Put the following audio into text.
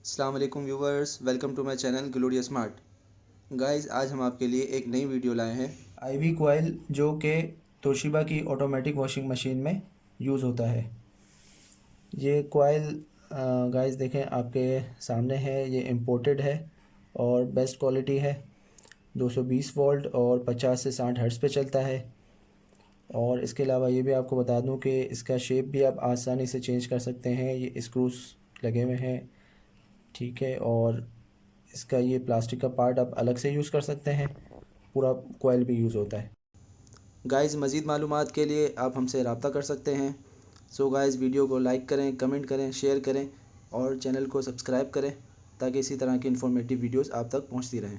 अस्सलाम वालेकुम viewers, welcome to my channel glorious smart. Guys, आज हम आपके लिए एक नई वीडियो लाए हैं। आईवी कोयल जो कि तोशिबा की ऑटोमेटिक वॉशिंग मशीन में यूज़ होता है। ये कोयल गाइस देखें आपके सामने है, ये इम्पोर्टेड है और बेस्ट क्वालिटी है। 220 वोल्ट और 50 से 60 हर्ट्ज़ पे चलता है। और इसके अलावा ये भी आपको बता दूं कि इसका शेप भी आप आसानी से चेंज कर सकते हैं। ये स्क्रूज लगे हुए हैं, ठीक है। और इसका ये प्लास्टिक का पार्ट आप अलग से यूज़ कर सकते हैं। पूरा कोयल भी यूज़ होता है। गाइस, मज़ीद मालूमात के लिए आप हमसे रब्ता कर सकते हैं। सो गाइस, वीडियो को लाइक करें, कमेंट करें, शेयर करें और चैनल को सब्सक्राइब करें ताकि इसी तरह की इन्फॉर्मेटिव वीडियोस आप तक पहुंचती रहें।